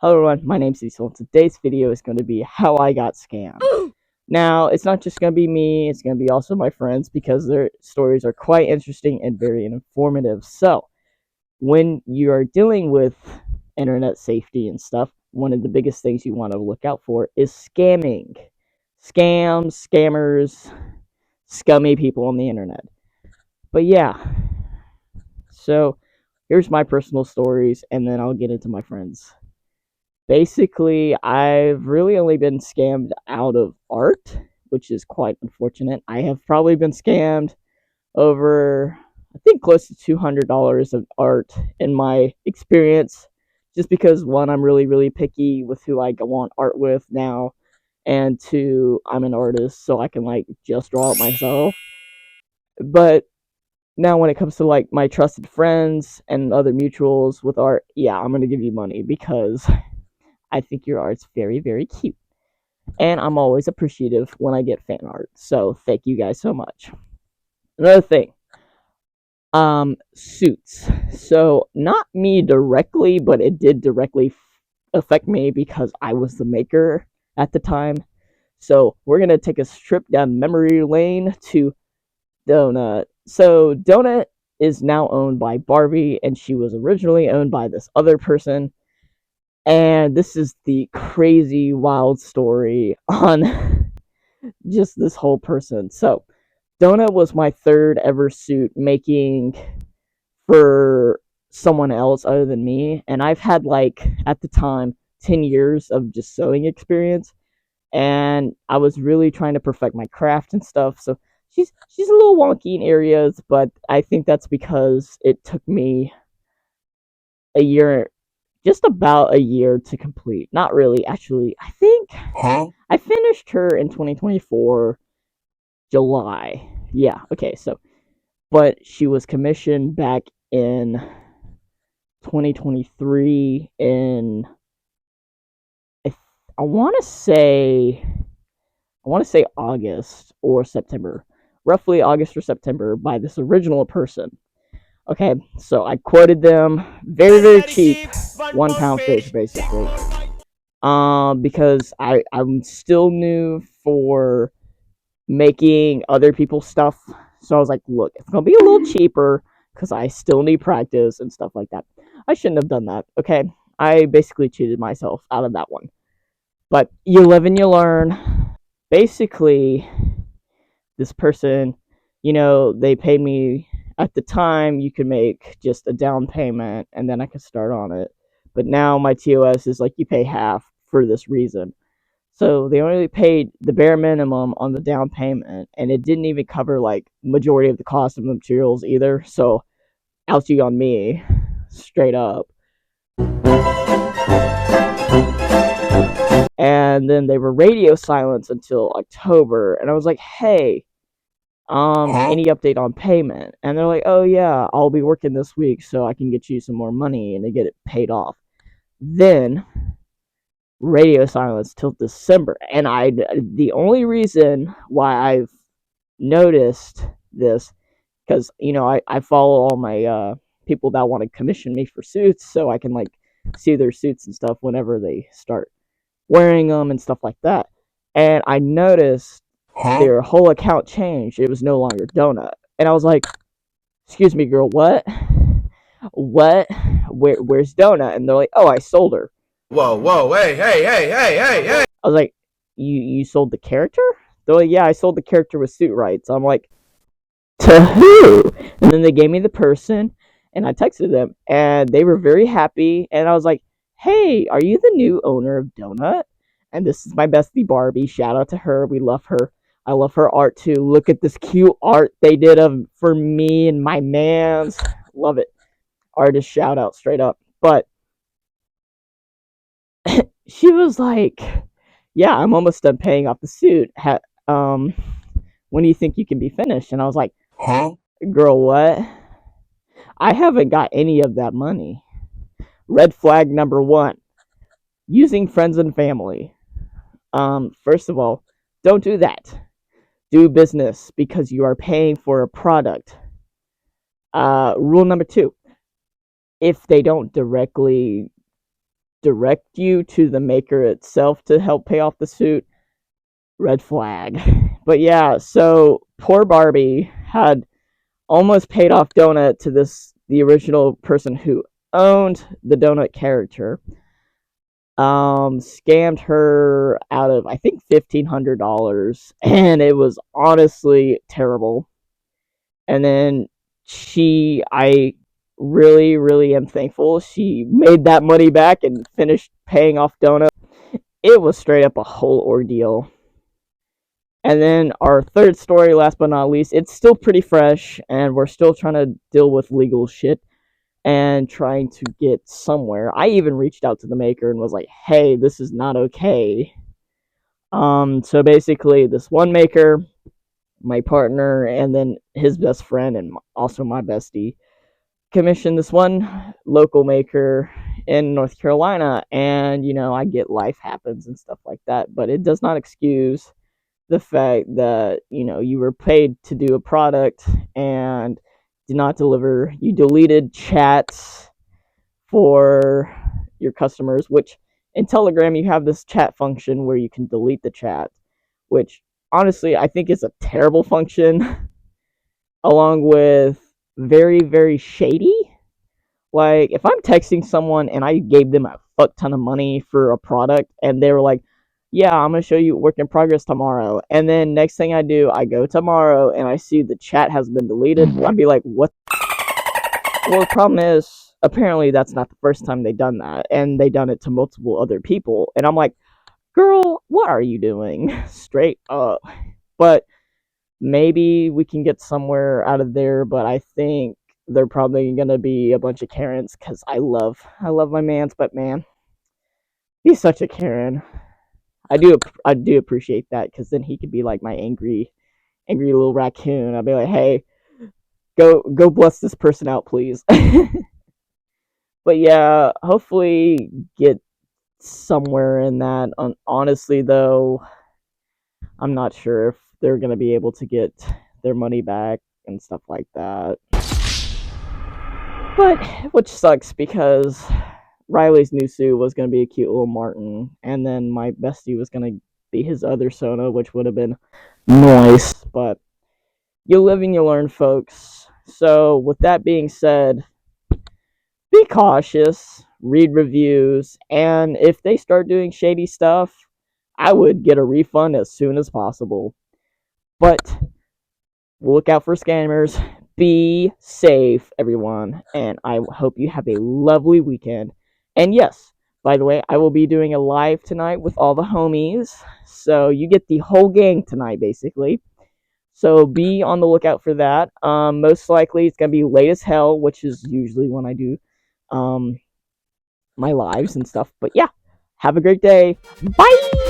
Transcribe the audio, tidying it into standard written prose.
Hello everyone, my name's Cecil, and today's video is going to be how I got scammed. Now, it's not just going to be me, it's going to be also my friends, because their stories are quite interesting and very informative. So, when you are dealing with internet safety and stuff, one of the biggest things you want to look out for is scamming. Scams, scammers, scummy people on the internet. But yeah, so here's my personal stories, and then I'll get into my friends. Basically, I've really only been scammed out of art, which is quite unfortunate. I have probably been scammed over, I think, close to $200 of art in my experience, just because, one, I'm really, really picky with who I want art with now, and two, I'm an artist, so I can, just draw it myself. But now when it comes to, my trusted friends and other mutuals with art, yeah, I'm going to give you money because I think your art's very, very cute. And I'm always appreciative when I get fan art. So thank you guys so much. Another thing. Suits. So not me directly, but it did directly affect me because I was the maker at the time. So we're gonna take a trip down memory lane to Donut. So Donut is now owned by Barbie, and she was originally owned by this other person. And this is the crazy, wild story on just this whole person. So, Donut was my third ever suit making for someone else other than me. And I've had, at the time, 10 years of just sewing experience. And I was really trying to perfect my craft and stuff. So, she's a little wonky in areas, but I think that's because it took me a year, just about a year to complete. Not really, actually. I think I finished her in 2024 July. Yeah, okay, so but she was commissioned back in 2023 in I, I want to say August or September. Roughly August or September by this original person. Okay, so I quoted them very, very cheap, £1 fish basically. Because I'm still new for making other people's stuff, so I was like, look, it's gonna be a little cheaper because I still need practice and stuff like that. I shouldn't have done that. Okay, I basically cheated myself out of that one, but you live and you learn. Basically, this person, they paid me at the time. You could make just a down payment and then I could start on it. But now my TOS is like you pay half for this reason. So they only paid the bare minimum on the down payment, and it didn't even cover majority of the cost of the materials either. So ouchie on me, straight up. And then they were radio silence until October, and I was like, hey, any update on payment? And they're like, oh yeah, I'll be working this week so I can get you some more money and to get it paid off. Then radio silence till December, and the only reason why I've noticed this, because I follow all my people that want to commission me for suits, so I can see their suits and stuff whenever they start wearing them and stuff like that. And I noticed their whole account changed. It was no longer Donut, and I was like, "Excuse me, girl, what? What? Where's Donut?" And they're like, "Oh, I sold her." Whoa, whoa, hey. I was like, you sold the character? They're like, yeah, I sold the character with suit rights. I'm like, to who? And then they gave me the person, and I texted them, and they were very happy. And I was like, hey, are you the new owner of Donut? And this is my bestie Barbie. Shout out to her. We love her. I love her art too. Look at this cute art they did for me and my mans. Love it. Artist shout out straight up. But she was like, yeah, I'm almost done paying off the suit. When do you think you can be finished? And I was like, girl, what? I haven't got any of that money. Red flag number one, using friends and family. First of all, don't do that. Do business because you are paying for a product. Rule number two, if they don't directly direct you to the maker itself to help pay off the suit, red flag. But yeah, so poor Barbie had almost paid off Donut to the original person who owned the Donut character. Scammed her out of I think $1,500, and it was honestly terrible. And then I really, really am thankful she made that money back and finished paying off Donut. It was straight up a whole ordeal. And then our third story, last but not least, it's still pretty fresh, and we're still trying to deal with legal shit and trying to get somewhere. I even reached out to the maker and was like, "Hey, this is not okay." So basically, this one maker, my partner, and then his best friend, and also my bestie, commissioned this one local maker in North Carolina, and I get life happens and stuff like that, but it does not excuse the fact that you were paid to do a product and did not deliver. You deleted chats for your customers, which in Telegram you have this chat function where you can delete the chat, which honestly I think is a terrible function, along with very, very shady. Like, if I'm texting someone and I gave them a fuck ton of money for a product and they were like, "Yeah, I'm going to show you work in progress tomorrow." And then next thing I do, I go tomorrow and I see the chat has been deleted. I'd be like, "What?" Well, the problem is, apparently that's not the first time they've done that. And they done it to multiple other people. And I'm like, "Girl, what are you doing?" Straight up. But maybe we can get somewhere out of there. But I think they're probably gonna be a bunch of Karens because I love my man's, but man, he's such a Karen. I do appreciate that because then he could be like my angry little raccoon. I'd be like, "Hey, go bless this person out, please." But yeah, hopefully get somewhere in that. Honestly, though, I'm not sure if they're gonna be able to get their money back and stuff like that. But which sucks because Riley's new suit was going to be a cute little Martin, and then my bestie was going to be his other Sona, which would have been nice. But you live and you learn, folks. So, with that being said, be cautious, read reviews, and if they start doing shady stuff, I would get a refund as soon as possible. But look out for scammers. Be safe, everyone, and I hope you have a lovely weekend. And yes, by the way, I will be doing a live tonight with all the homies, so you get the whole gang tonight, basically. So be on the lookout for that. Most likely, it's gonna be late as hell, which is usually when I do my lives and stuff. But yeah, have a great day. Bye.